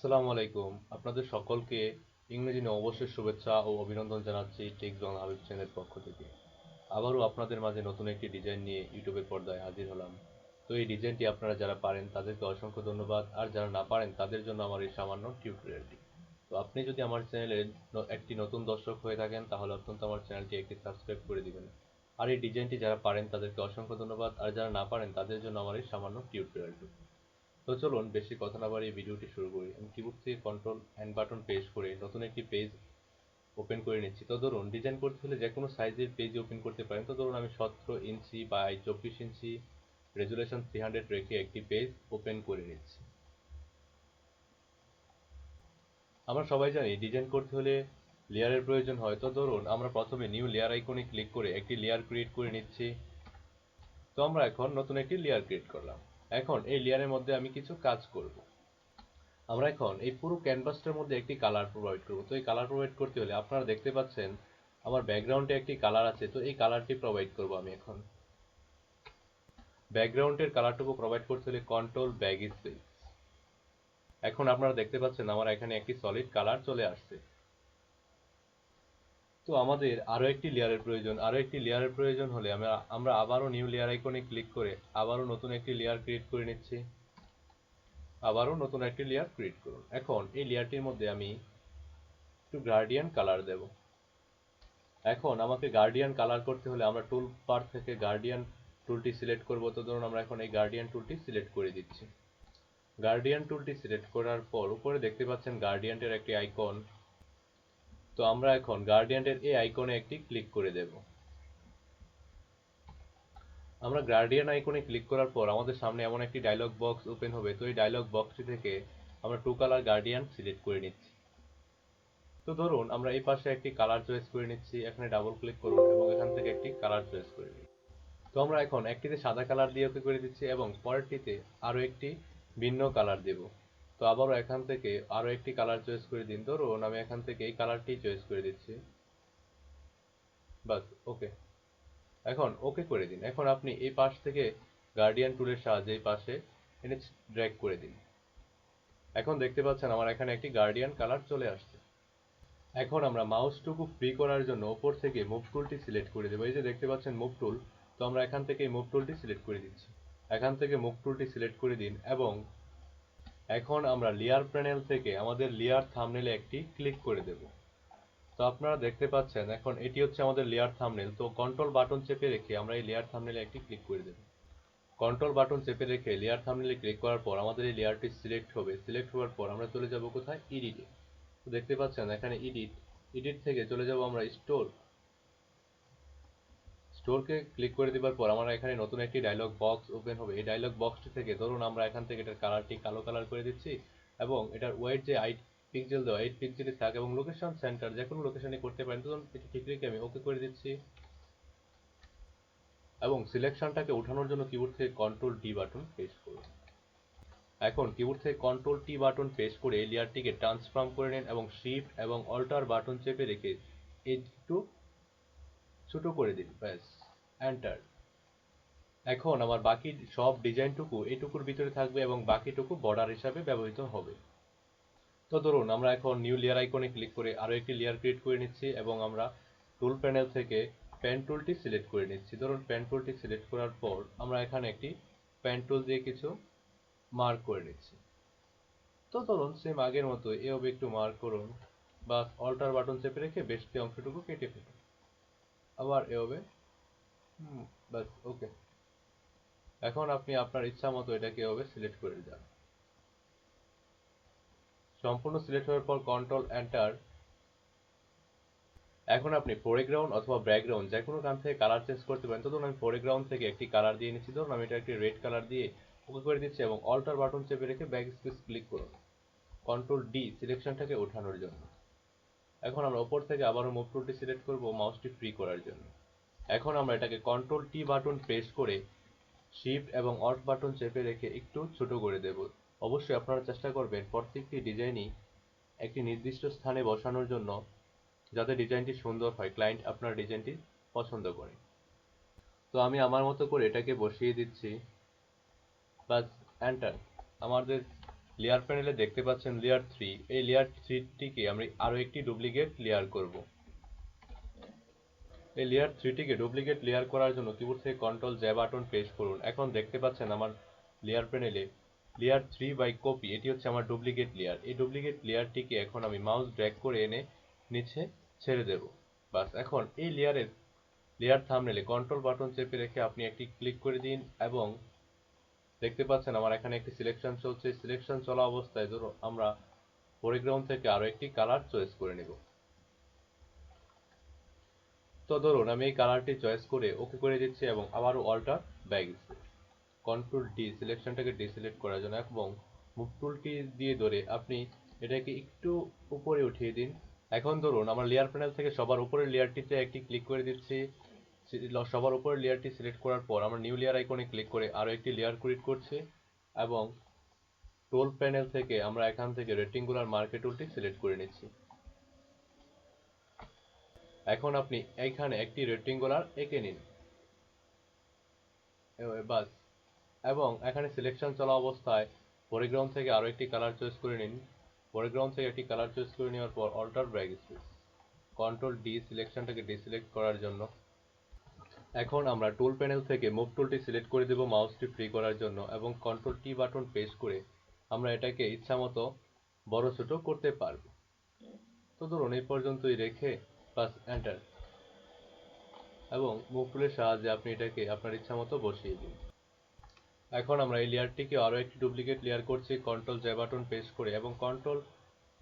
আসসালামু আলাইকুম। আপনাদের সকলকে ইংরেজি নববর্ষের শুভেচ্ছা ও অভিনন্দন জানাচ্ছি টেকজন হাবিব চ্যানেলের পক্ষ থেকে। আবারও আপনাদের মাঝে নতুন একটি ডিজাইন নিয়ে ইউটিউবের পর্দায় হাজির হলাম। তো এই ডিজাইনটি আপনারা যারা পারেন তাদেরকে অসংখ্য ধন্যবাদ, আর যারা না পারেন তাদের জন্য আমার এই সামান্য টিউটোরিয়ালটি। তো আপনি যদি আমার চ্যানেলের একটি নতুন দর্শক হয়ে থাকেন তাহলে অত্যন্ত আমার চ্যানেলটি একটি সাবস্ক্রাইব করে দিবেন। আর এই ডিজাইনটি যারা পারেন তাদেরকে অসংখ্য ধন্যবাদ, আর যারা না পারেন তাদের জন্য আমার এই সামান্য টিউটোরিয়ালটি। তো চলুন বেশি কথা না বাড়িয়ে ভিডিওটি শুরু করি। আমি কিবোর্ড থেকে কন্ট্রোল এন্ড বাটন প্রেস করে নতুন একটি পেজ ওপেন করে নিচ্ছি। তো ধরুন ডিজাইন করতে হলে যে কোনো সাইজের পেজ ওপেন করতে পারেন। তো ধরুন আমি 17 ইঞ্চি বাই 24 ইঞ্চি রেজুলেশন 300 রেখে একটি পেজ ওপেন করে নিচ্ছি। আমরা সবাই জানি ডিজাইন করতে হলে লেয়ারের প্রয়োজন হয়। তো ধরুন আমরা প্রথমে নিউ লেয়ার আইকনে ক্লিক করে একটি লেয়ার ক্রিয়েট করে নিচ্ছি। তো আমরা এখন নতুন একটি লেয়ার ক্রিয়েট করলাম। এখন এই লেয়ারের মধ্যে আমি কিছু কাজ করব। আমরা এখন এই পুরো ক্যানভাসটার মধ্যে একটি কালার প্রোভাইড করব। তো এই কালার প্রোভাইড করতে হলে আপনারা দেখতে পাচ্ছেন আমার ব্যাকগ্রাউন্ডে একটি কালার আছে। তো এই কালারটি প্রোভাইড করব আমি এখন। ব্যাকগ্রাউন্ডের কালারটুকু প্রোভাইড করতে হলে কন্ট্রোল ব্যাক স্পেস। এখন আপনারা দেখতে পাচ্ছেন আমার এখানে একটি সলিড কালার চলে আসছে। তো আমাদের আরো একটি লেয়ারের প্রয়োজন হলে আমরা আবারও নিউ লেয়ার আইকনে ক্লিক করে আবারও নতুন একটি লেয়ার ক্রিয়েট করে নিচ্ছি। আবারও নতুন একটি লেয়ার ক্রিয়েট করুন। এখন এই লেয়ারটির মধ্যে আমি একটু গার্ডিয়ান কালার দেব। এখন আমাকে গার্ডিয়ান কালার করতে হলে আমরা টুল বার থেকে গার্ডিয়ান টুলটি সিলেক্ট করব। তো ধরুন আমরা এখন এই গার্ডিয়ান টুলটি সিলেক্ট করে দিচ্ছি। গার্ডিয়ান টুলটি সিলেক্ট করার পর উপরে দেখতে পাচ্ছেন গার্ডিয়ানের একটি আইকন। তো আমরা এখন গার্ডিয়ানের এই আইকনে একটি ক্লিক করে দেব। আমরা গার্ডিয়ান আইকনে ক্লিক করার পর আমাদের সামনে এমন একটি ডায়লগ বক্স ওপেন হবে। তো এই ডায়লগ বক্সটি থেকে আমরা টু কালার গার্ডিয়ান সিলেক্ট করে নিচ্ছি। তো ধরুন আমরা এই পাশে একটি কালার চয়েস করে নিচ্ছি। এখানে ডাবল ক্লিক করুন এবং এখান থেকে একটি কালার চয়েস করে নিই। তো আমরা এখন একটিতে সাদা কালার দিয়ে ওকে করে দিচ্ছি এবং পরেরটিতে আরো একটি ভিন্ন কালার দেব। তো আবারও এখান থেকে আরো একটি কালার চয়েস করে দিন। ধরুন আমি এখান থেকে এই কালারটি চয়েস করে দিচ্ছি। বাস, ওকে। এখন ওকে করে দিন। এখন আপনি এই পাশ থেকে গার্ডিয়ান টুলের সাহায্যে এই পাশে এনে ড্র্যাগ করে দিন। এখন দেখতে পাচ্ছেন আমার এখানে একটি গার্ডিয়ান কালার চলে আসছে। এখন আমরা মাউসটুকু ফ্রি করার জন্য উপর থেকে মুভ টুলটি সিলেক্ট করে দেবো। এই যে দেখতে পাচ্ছেন মুভ টুল। তো আমরা এখান থেকে মুভ টুলটি সিলেক্ট করে দিচ্ছি। এখান থেকে মুভ টুলটি সিলেক্ট করে দিন এবং এখন আমরা লেয়ার প্যানেল থেকে আমাদের লেয়ার থাম্বনেলে একটি ক্লিক করে দেব। তো আপনারা দেখতে পাচ্ছেন এখন এটি হচ্ছে আমাদের লেয়ার থাম্বনেল। তো কন্ট্রোল বাটন চেপে রেখে আমরা এই লেয়ার থাম্বনেলে একটি ক্লিক করে দেব। কন্ট্রোল বাটন চেপে রেখে লেয়ার থাম্বনেলে ক্লিক করার পর আমাদের এই লেয়ারটি সিলেক্ট হবে। সিলেক্ট হওয়ার পর আমরা চলে যাব কোথায়, এডিটে। তো দেখতে পাচ্ছেন এখানে এডিট থেকে চলে যাব আমরা স্টোরকে ক্লিক করে দেওয়ার পর আমরা এখানে নতুন একটি ডায়লগ বক্স ওপেন হবে। এই ডায়লগ বক্সটি থেকে ধরুন আমরা এখান থেকে এটার কালারটি কালো কালার করে দিচ্ছি এবং এটার ওয়েট যে 8 পিক্সেল দেওয়া 8 পিক্সেলই থাক এবং লোকেশন সেন্টার যে কোনো লোকেশনে করতে পারেন। ধরুন এটি ঠিক রেখে আমি ওকে করে দিচ্ছি এবং সিলেকশনটাকে ওঠানোর জন্য কিবোর্ড থেকে কন্ট্রোল ডি বাটন প্রেস করুন। এখন কিবোর্ড থেকে কন্ট্রোল টি বাটন প্রেস করে এই লেয়ারটিকে ট্রান্সফর্ম করে নিন এবং শিফট এবং অল্টার বাটন চেপে রেখে একটু ছোট করে দিন। ব্যাস, এন্টার। এখন আমার বাকি সব ডিজাইনটুকু এইটুকুর ভিতরে থাকবে এবং বাকিটুকু বর্ডার হিসাবে ব্যবহৃত হবে। তো ধরুন আমরা এখন নিউ লেয়ার আইকনে ক্লিক করে আরো একটি লেয়ার ক্রিয়েট করে নিচ্ছি এবং আমরা টুল প্যানেল থেকে পেন টুলটি সিলেক্ট করে নিচ্ছি। ধরুন পেন টুলটি সিলেক্ট করার পর আমরা এখানে একটি পেন টুল দিয়ে কিছু মার্ক করে নিচ্ছি। তো ধরুন সেম আগের মতো এভাবে একটু মার্ক করুন। বা অল্টার বাটন চেপে রেখে বেশি অংশটুকু কেটে ফেলুন। আবার এভাবে। বাস, ওকে। এখন আপনি আপনার ইচ্ছা মতো এটাকে এভাবে সিলেক্ট করে যান। সম্পূর্ণ সিলেক্ট হওয়ার পর কন্ট্রোল এন্টার। এখন আপনি ফোরগ্রাউন্ড অথবা ব্যাকগ্রাউন্ড যে কোনো কান থেকে কালার চেঞ্জ করতে পারেন। তো ধরুন আমি ফোরগ্রাউন্ড থেকে একটি কালার দিয়ে নিচ্ছি। ধরুন আমি এটা একটি রেড কালার দিয়ে ওকে করে দিচ্ছি এবং অল্টার বাটন চেপে রেখে ব্যাক স্পেস ক্লিক করুন কন্ট্রোল ডি সিলেকশনটাকে ওঠানোর জন্য। এখন আমরা ওপর থেকে আবারও মুভ টুলটি সিলেক্ট করব মাউসটি ফ্রি করার জন্য। এখন আমরা এটাকে কন্ট্রোল টি বাটন প্রেস করে শিফট এবং অল্ট বাটন চেপে রেখে একটু ছোট করে দেব। অবশ্যই আপনারা চেষ্টা করবেন প্রত্যেকটি ডিজাইনই একটি নির্দিষ্ট স্থানে বসানোর জন্য, যাতে ডিজাইনটি সুন্দর হয়, ক্লায়েন্ট আপনার ডিজাইনটি পছন্দ করে। তো আমি আমার মতো করে এটাকে বসিয়ে দিচ্ছি। বাস, এন্টার। আমাদের লেয়ার প্যানেলে দেখতে পাচ্ছেন লেয়ার 3। এই লেয়ার 3টিকে আমরা আরও একটি ডুপ্লিকেট লেয়ার করব। এই লেয়ার 3টিকে ডুপ্লিকেট লেয়ার করার জন্য কিবোর্ড থেকে কন্ট্রোল জে বাটন প্রেস করুন। এখন দেখতে পাচ্ছেন আমার লেয়ার প্যানেলে লেয়ার 3 বাই কপি, এটি হচ্ছে আমার ডুপ্লিকেট লেয়ার। এই ডুপ্লিকেট লেয়ারটিকে এখন আমি মাউস ড্র্যাগ করে এনে নিচে ছেড়ে দেব। বাস, এখন এই লেয়ার থাম্বনেলে কন্ট্রোল বাটন চেপে রেখে আপনি একটি ক্লিক করে দিন এবং দেখতে পাচ্ছেন আমার এখানে একটি সিলেকশন চলছে। সিলেকশন চলা অবস্থায় ধরো আমরা ফোরগ্রাউন্ড থেকে আরও একটি কালার চয়েস করে নেব। তো ধরুন আমি এই কালারটি চয়েস করে ওকে করে দিচ্ছি এবং আবারও alt back space, control D সিলেকশনটাকে ডিসিলেক্ট করার জন্য এবং মুভ টুলটি দিয়ে ধরে আপনি এটাকে একটু উপরে উঠিয়ে দিন। এখন ধরুন আমার লেয়ার প্যানেল থেকে সবার উপরের লেয়ারটিতে একটি ক্লিক করে দিচ্ছি। সবার উপরের লেয়ারটি সিলেক্ট করার পর আমরা নিউ লেয়ার আইকনে ক্লিক করে আরও একটি লেয়ার ক্রিয়েট করছি এবং টুল প্যানেল থেকে আমরা এখান থেকে রেক্টেঙ্গুলার মার্কে টুলটি সিলেক্ট করে নিচ্ছি। এখন আপনি এইখানে একটি রেক্টেঙ্গুলার এঁকে নিন বাস, এবং এখানে সিলেকশন চলা অবস্থায় ফোরগ্রাউন্ড থেকে আরও একটি কালার চয়েস করে নিন। ফোরগ্রাউন্ড থেকে একটি কালার চয়েস করে নেওয়ার পর alt back space, control D সিলেকশনটাকে ডিসিলেক্ট করার জন্য। এখন আমরা টুল প্যানেল থেকে মুভ টুলটি সিলেক্ট করে দেব মাউসটি ফ্রি করার জন্য এবং কন্ট্রোল টি বাটন প্রেস করে আমরা এটাকে ইচ্ছামতো বড় ছোট করতে পারব। তো ধরুন এই পর্যন্তই রেখে বাস এন্টার, এবং মুভ টুলের সাহায্যে আপনি এটাকে আপনার ইচ্ছামতো বসিয়ে দিন। এখন আমরা এই লেয়ারটিকে আরও একটি ডুপ্লিকেট লেয়ার করছি কন্ট্রোল জে বাটন প্রেস করে এবং কন্ট্রোল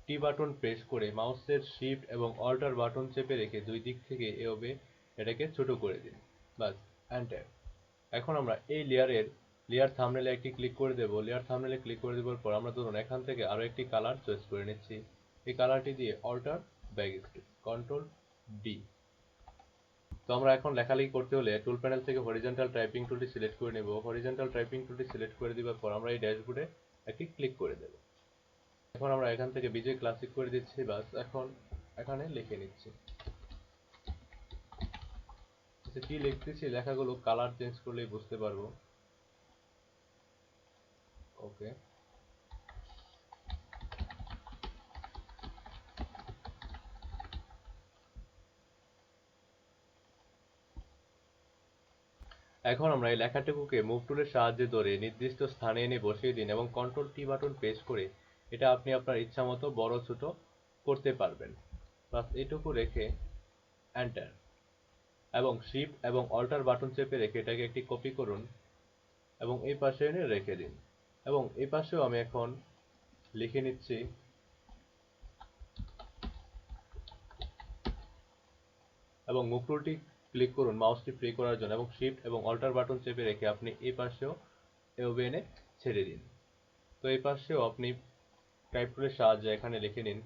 টি বাটন প্রেস করে মাউসের শিফট এবং অল্টার বাটন চেপে রেখে দুই দিক থেকে এভাবে এটাকে ছোট করে দিন। বাস এন্টার। এখন আমরা এই লেয়ার থাম্বনেলে একটি ক্লিক করে দেব। লেয়ার থাম্বনেলে ক্লিক করে দেওয়ার পর আমরা ধরুন এখান থেকে আরও একটি কালার চয়েস করে নিচ্ছি। এই কালারটি দিয়ে alt back space, control D. তো আমরা এখন লেখালেখি করতে হলে টুল প্যানেল থেকে হরিজন্টাল টাইপিং টুলটি সিলেক্ট করে নেব। হরিজন্টাল টাইপিং টুলটি সিলেক্ট করে দেওয়ার পর আমরা এই ড্যাশবোর্ডে একটি ক্লিক করে দেব। এখন আমরা এখান থেকে বিজয় ক্লাসিক করে দিচ্ছি। বাস, এখন এখানে লিখে নিচ্ছি। কি লিখতেছি লেখাগুলো কালার চেঞ্জ করলেই বুঝতে পারবো। ওকে, এখন আমরা এই লেখাটুকুকে মুভ টুলের সাহায্যে ধরে নির্দিষ্ট স্থানে এনে বসিয়ে দিন এবং কন্ট্রোল টি বাটন প্রেস করে এটা আপনি আপনার ইচ্ছামতো বড় ছোট করতে পারবেন। বাস এটুকু রেখে এন্টার, এবং শিফট এবং অল্টার বাটন চেপে রেখে এটাকে একটি কপি করুন এবং এই পাশে এনে রেখে দিন। এবং এই পাশেও আমি এখন লিখে নিচ্ছি। এবং মুভ টুলটি ক্লিক করুন মাউসটি ফ্রি করার জন্য এবং শিফট এবং অল্টার বাটন চেপে রেখে আপনি এই পাশেও এভাবে এনে ছেড়ে দিন। তো এই পাশেও আপনি টাইপ টুলের সাহায্যে এখানে লিখে নিন।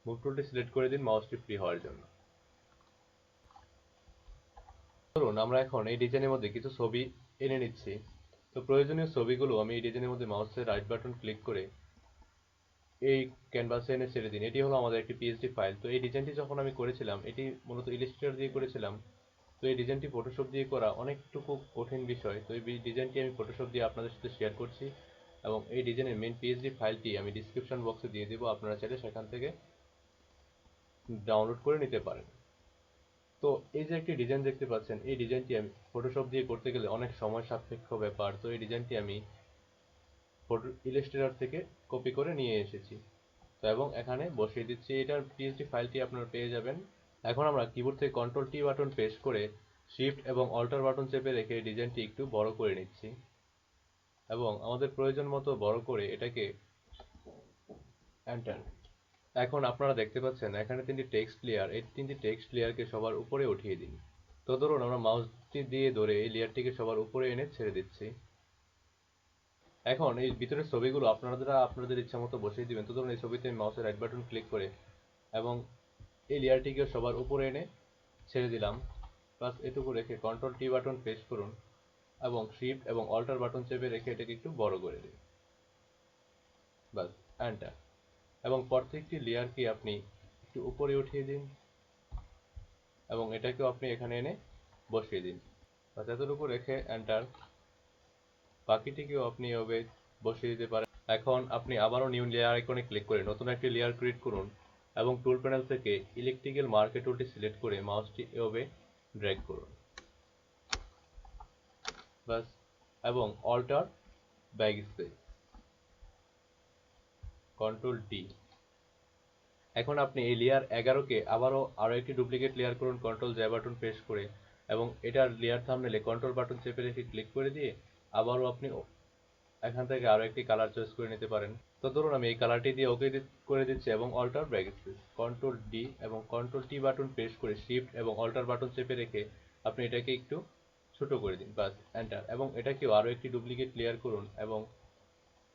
মুভ টুলটি সিলেক্ট করে দিন মাউসটি ফ্রি হওয়ার জন্য। ধরুন আমরা এখন এই ডিজাইনের মধ্যে কিছু ছবি এনে নিচ্ছি। তো প্রয়োজনীয় ছবিগুলো আমি এই ডিজাইনের মধ্যে মাউসের রাইট বাটন ক্লিক করে এই ক্যানভাসে এনে ছেড়ে দিন। এটি হলো আমাদের একটি পিএসডি ফাইল। তো এই ডিজাইনটি যখন আমি করেছিলাম এটি মূলত ইলাস্ট্রেটর দিয়ে করেছিলাম। তো এই ডিজাইনটি ফটোশপ দিয়ে করা অনেকটুকু কঠিন বিষয়। তো এই ডিজাইনটি আমি ফটোশপ দিয়ে আপনাদের সাথে শেয়ার করছি এবং এই ডিজাইনের মেন পিএসডি ফাইলটি আমি ডিসক্রিপশন বক্সে দিয়ে দেবো, আপনারা চাইলে সেখান থেকে ডাউনলোড করে নিতে পারেন। তো এই যে একটি ডিজাইন দেখতে পাচ্ছেন, এই ডিজাইনটি আমি ফটোশপ দিয়ে করতে গেলে অনেক সময় সাপেক্ষ ব্যাপার। তো এই ডিজাইনটি আমি ইলাস্ট্রেটর থেকে কপি করে নিয়ে এসেছি তো এবং এখানে বসিয়ে দিচ্ছি। এটার পিএসডি ফাইলটি আপনারা পেয়ে যাবেন। এখন আমরা কিবোর্ড থেকে কন্ট্রোল টি বাটন প্রেস করে শিফট এবং অল্টার বাটন চেপে রেখে ডিজাইনটি একটু বড় করে নিচ্ছি এবং আমাদের প্রয়োজন মতো বড় করে এটাকে এন্টার। এখন আপনারা দেখতে পাচ্ছেন এখানে তিনটি টেক্সট লেয়ার, এই তিনটি টেক্সট লেয়ারকে সবার উপরে উঠিয়ে দিন। তো ধরুন আমরা মাউসটি দিয়ে ধরে এই লেয়ারটিকে সবার উপরে এনে ছেড়ে দিচ্ছি। এখন এই ভিতরের ছবিগুলো আপনারা আপনাদের ইচ্ছা মতো বসিয়ে দিবেন। তো ধরুন এই ছবিতে আমি মাউসের রাইট বাটন ক্লিক করে এবং এই লেয়ারটিকে সবার উপরে এনে ছেড়ে দিলাম। প্লাস এটুকু রেখে কন্ট্রোল টি বাটন প্রেস করুন এবং শিফট এবং অল্টার বাটন চেপে রেখে এটাকে একটু বড় করে দিন। বাস এন্টার, এবং প্রত্যেকটি লেয়ারকে আপনি একটু উপরে উঠিয়ে দিন এবং এটাকেও আপনি এখানে এনে বসিয়ে দিন। বাস এতটুকু রেখে এন্টার। বাকিটিকেও আপনি এভাবে বসিয়ে দিতে পারেন। এখন আপনি আবারও নিউ লেয়ার আইকনে ক্লিক করে নতুন একটি লেয়ার ক্রিয়েট করুন এবং টুল প্যানেল থেকে ইলেকট্রিক্যাল মার্কে টুলটি সিলেক্ট করে মাউসটি এভাবে ড্র্যাগ করুন, বাস। এবং alt back space, control D. এখন আপনি এই লেয়ার 11কে আরও একটি ডুপ্লিকেট লেয়ার করুন কন্ট্রোল জে বাটন প্রেস করে, এবং এটার লেয়ার থাম্বনেলে কন্ট্রোল বাটন চেপে রেখে ক্লিক করে দিয়ে আবারও আপনি এখান থেকে আরও একটি কালার চয়েস করে নিতে পারেন। তো ধরুন আমি এই কালারটি দিয়ে ওকে করে দিচ্ছি এবং alt back space, control D এবং কন্ট্রোল টি বাটন প্রেস করে শিফট এবং অল্টার বাটন চেপে রেখে আপনি এটাকে একটু ছোট করে দিন, বাস, এন্টার। এবং এটাকেও আরও একটি ডুপ্লিকেট লেয়ার করুন এবং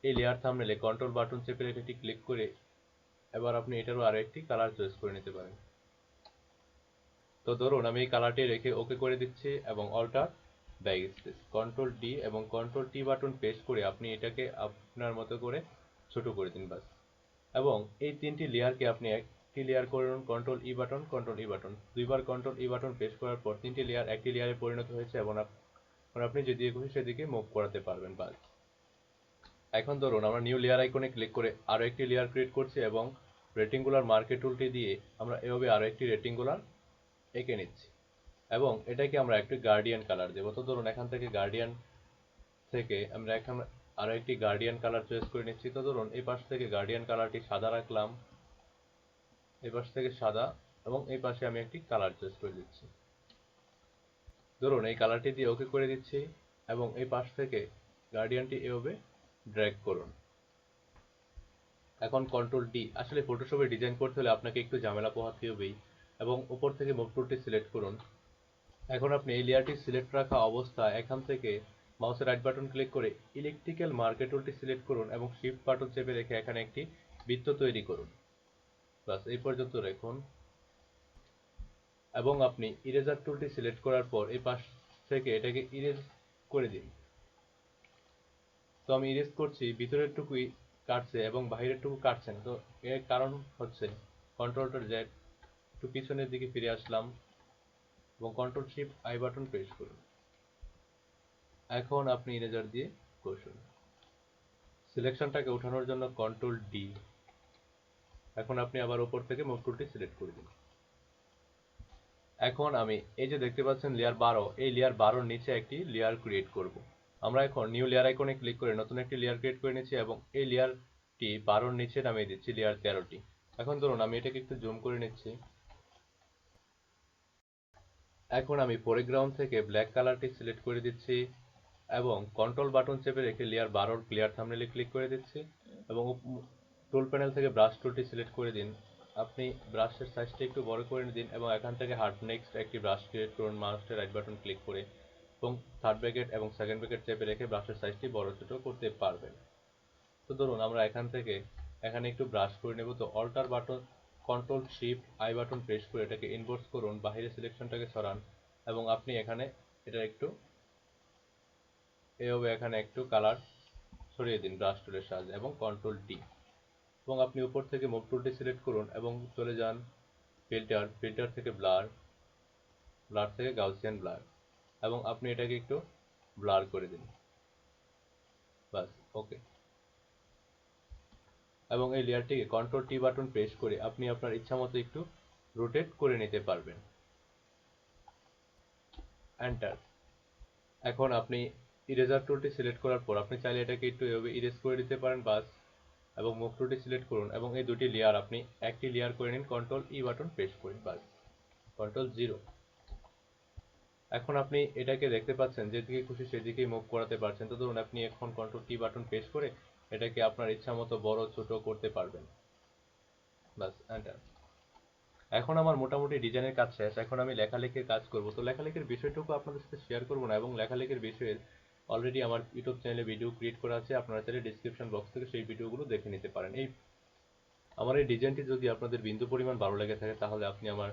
এই লেয়ার থাম্বনেলে কন্ট্রোল বাটন চেপে রেখে এটি ক্লিক করে এবার আপনি এটারও আরও একটি কালার চয়েস করে নিতে পারেন। তো ধরুন আমি এই কালারটি রেখে ওকে করে দিচ্ছি এবং alt back space, control D এবং কন্ট্রোল টি বাটন প্রেস করে আপনি এটাকে আপনার মতো করে ছোট করে দিন, বাস। এবং এই তিনটি লেয়ারকে আপনি একটি লেয়ার করুন কন্ট্রোল ই বাটন, কন্ট্রোল ই বাটন, দুইবার কন্ট্রোল ই বাটন প্রেস করার পর তিনটি লেয়ার একটি লেয়ারে পরিণত হয়েছে এবং আপনি যেদিকে খুশি সেদিকে মুভ করাতে পারবেন, বাস। এখন ধরুন আমরা নিউ লেয়ার আইকনে ক্লিক করে আরও একটি লেয়ার ক্রিয়েট করছি এবং রেক্টেঙ্গুলার মার্কে টুলটি দিয়ে আমরা এভাবে আরও একটি রেক্টেঙ্গুলার এঁকে নিচ্ছি এবং এটাকে আমরা একটি গার্ডিয়ান কালার দেবো। তো ধরুন এখান থেকে গার্ডিয়ান থেকে আমরা এখন আরও একটি গার্ডিয়ান কালার চয়েস করে নিচ্ছি। তো ধরুন এই পাশ থেকে গার্ডিয়ান কালারটি সাদা রাখলাম, এই পাশ থেকে সাদা, এবং এই পাশে আমি একটি কালার চয়েস করে দিচ্ছি। ধরুন এই কালারটি দিয়ে ওকে করে দিচ্ছি এবং এই পাশ থেকে গার্ডিয়ানটি এভাবে ড্র্যাগ করুন। এখন কন্ট্রোল ডি। আসলে ফটোশপে ডিজাইন করতে হলে আপনাকে একটু ঝামেলা পোহাতে হবেই, এবং উপর থেকে মুভ টুলটি সিলেক্ট করুন। এখন আপনি এই লেয়ারটি সিলেক্ট রাখা অবস্থায় এখান থেকে মাউসের রাইট বাটন ক্লিক করে ইলেকট্রিক্যাল মার্কে টুলটি সিলেক্ট করুন এবং শিফট বাটন চেপে রেখে এখানে একটি বৃত্ত তৈরি করুন, বাস, এই পর্যন্ত রাখুন। এবং আপনি ইরেজার টুলটি সিলেক্ট করার পর এই পাশ থেকে এটাকে ইরেজ করে দিন। তো আমি ইরেজ করছি, ভিতরের টুকুই কাটছে এবং বাইরের টুকু কাটছে না। তো এর কারণ হচ্ছে কন্ট্রোলটা জেড, একটু পিছনের দিকে ফিরে আসলাম এবং control shift I button press করুন। এখন আপনি ইরেজার দিয়ে করুন। সিলেকশনটাকে ওঠানোর জন্য কন্ট্রোল ডি। এখন আপনি আবার উপর থেকে মুভ টুলটি সিলেক্ট করে দিন। এখন আমি এই যে দেখতে পাচ্ছেন লেয়ার 12, এই লেয়ার 12 নিচে একটি লেয়ার ক্রিয়েট করব। আমরা এখন নিউ লেয়ার আইকনে ক্লিক করে নতুন একটি লেয়ার ক্রিয়েট করে নিচ্ছি এবং এই লেয়ারটি 12 নিচে নামিয়ে দিচ্ছি, লেয়ার 13টি। এখন ধরুন আমি এটাকে একটু জুম করে নিচ্ছি। এখন আমি ফোরগ্রাউন্ড থেকে ব্ল্যাক কালারটি সিলেক্ট করে দিচ্ছি এবং কন্ট্রোল বাটন চেপে রেখে লেয়ার 12 ক্লিয়ার থাম্বনেলে ক্লিক করে দিচ্ছি এবং টুল প্যানেল থেকে ব্রাশ টুলটি সিলেক্ট করে দিন। আপনি ব্রাশের সাইজটা একটু বড় করে দিন এবং এখান থেকে হার্ড নেক্সট একটি ব্রাশ ক্রিয়েট করুন মাউসের রাইট বাটন ক্লিক করে, এবং থার্ড ব্র্যাকেট এবং সেকেন্ড ব্র্যাকেট চেপে রেখে ব্রাশের সাইজটি বড় ছোট করতে পারবেন। তো ধরুন আমরা এখান থেকে এখানে একটু ব্রাশ করে নেব। তো alt button, control shift I button press করে এটাকে ইনভার্স করুন, বাহিরের সিলেকশনটাকে সরান এবং আপনি এখানে এটা একটু এভাবে এখানে একটু কালার সরিয়ে দিন ব্রাশ টুলের সাহায্যে এবং কন্ট্রোল ডি। এবং আপনি উপর থেকে মুভ টুলটি সিলেক্ট করুন এবং চলে যান ফিল্টার, ফিল্টার থেকে ব্লার, ব্লার থেকে গাউসিয়ান ব্লার, এবং আপনি এটাকে একটু ব্লার করে দিন, বাস, ওকে। এবং এই লেয়ারটিকে কন্ট্রোল টি বাটন প্রেস করে আপনি আপনার ইচ্ছা মতো একটু রোটেট করে নিতে পারবেন, এন্টার। এখন আপনি ইরেজার টুলটি সিলেক্ট করার পর আপনি চাইলে এটাকে একটু এভাবে ইরেজ করে দিতে পারেন, বাস, এবং মুভ টুলটি সিলেক্ট করুন এবং এই দুটি লেয়ার আপনি একটি লেয়ার করে নিন কন্ট্রোল ই বাটন প্রেস করে, বাস, কন্ট্রোল 0। এখন আপনি এটাকে দেখতে পাচ্ছেন যেদিকে খুশি সেদিকেই মুভ করাতে পারছেন। তো ধরুন আপনি এখন কন্ট্রোল টি বাটন প্রেস করে এটাকে আপনার ইচ্ছা মতো বড় ছোট করতে পারবেন, বাস, এন্টার। এখন আমার মোটামুটি ডিজাইনের কাজ শেষ। এখন আমি লেখালেখির কাজ করব। তো লেখালেখির বিষয়টুকু আপনাদের সাথে শেয়ার করব না, এবং লেখালেখির বিষয়ে অলরেডি আমার ইউটিউব চ্যানেলে ভিডিও ক্রিয়েট করা আছে, আপনারা চাইলে ডিসক্রিপশন বক্স থেকে সেই ভিডিওগুলো দেখে নিতে পারেন। আমার এই ডিজাইনটি যদি আপনাদের বিন্দু পরিমাণ ভালো লেগে থাকে তাহলে আপনি আমার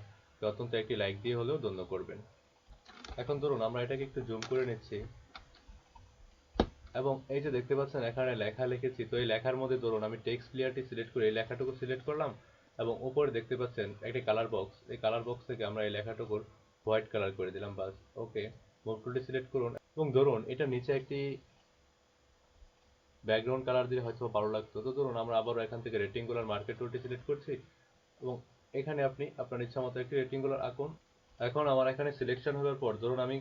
অত্যন্ত একটি লাইক দিয়ে হলেও ধন্য করবেন। এখন ধরুন আমরা এটাকে একটু জুম করে নিচ্ছি এবং এই যে দেখতে পাচ্ছেন এখানে লেখা লিখেছি। তো এই লেখার মধ্যে ধরুন আমি টেক্সট লেয়ারটি সিলেক্ট করে এই লেখাটুকু সিলেক্ট করলাম এবং উপরে দেখতে পাচ্ছেন একটি কালার বক্স, এই কালার বক্স থেকে আমরা এই লেখাটুকুর হোয়াইট কালার করে দিলাম, বাস, ওকে। মুভ টুলটি সিলেক্ট করুন এবং ধরুন এটা নিচে একটি ব্যাকগ্রাউন্ড কালার দিলে হয়তো ভালো লাগতো। তো ধরুন আমরা আবারও এখান থেকে রেক্টেঙ্গুলার মার্কেট টুলটি সিলেক্ট করছি এবং এখানে আপনি আপনার ইচ্ছা মতো একটি রেক্টেঙ্গুলার আঁকুন। এখন আমার এখানে সিলেকশন হওয়ার পর ধরুন আমি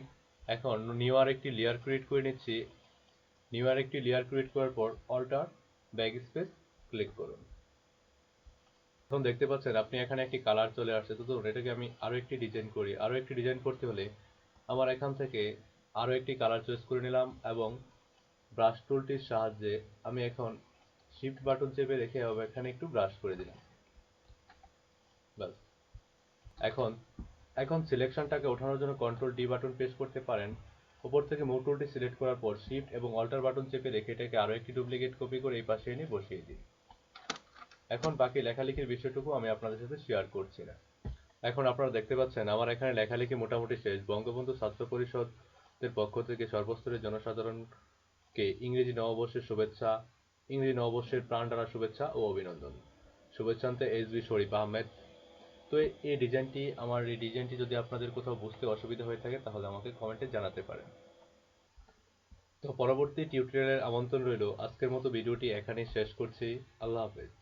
এখন নিউ আর একটি লেয়ার ক্রিয়েট করে নিচ্ছি। নিউ আর একটি লেয়ার ক্রিয়েট করার পর অল্টার ব্যাক স্পেস ক্লিক করুন। এখন দেখতে পাচ্ছেন আপনি এখানে একটি কালার চলে আসছে। তো ধরুন এটাকে আমি আরও একটি ডিজাইন করি। আরও একটি ডিজাইন করতে হলে আমার এখান থেকে আরও একটি কালার চয়েস করে নিলাম এবং ব্রাশ টুলটির সাহায্যে আমি এখন শিফট বাটন চেপে রেখে এখানে একটু ব্রাশ করে দিলাম। ব্যাস। এখন এখন সিলেকশনটাকে ওঠানোর জন্য কন্ট্রোল ডি বাটন প্রেস করতে পারেন। উপর থেকে মুভ টুলটি সিলেক্ট করার পর শিফট এবং অল্টার বাটন চেপে রেখে এটাকে আরও একটি ডুপ্লিকেট কপি করে এই পাশে এনে বসিয়ে দিই। এখন বাকি লেখালেখির বিষয়টুকু আমি আপনাদের সাথে শেয়ার করছি না। এখন আপনারা দেখতে পাচ্ছেন আমার এখানে লেখালেখি মোটামুটি শেষ। বঙ্গবন্ধু ছাত্র পরিষদের পক্ষ থেকে সর্বস্তরের জনসাধারণকে ইংরেজি নববর্ষের শুভেচ্ছা, ইংরেজি নববর্ষের প্রাণঢালা শুভেচ্ছা ও অভিনন্দন। শুভেচ্ছান্তে এসবি শরীফ আহমেদ। তো এই ডিজাইনটি যদি আপনাদের কোথাও বুঝতে অসুবিধা হয়ে থাকে তাহলে আমাকে কমেন্টে জানাতে পারেন। তো পরবর্তী টিউটোরিয়ালের আমন্ত্রণ রইল। আজকের মতো ভিডিওটি এখানেই শেষ করছি। আল্লাহ হাফেজ।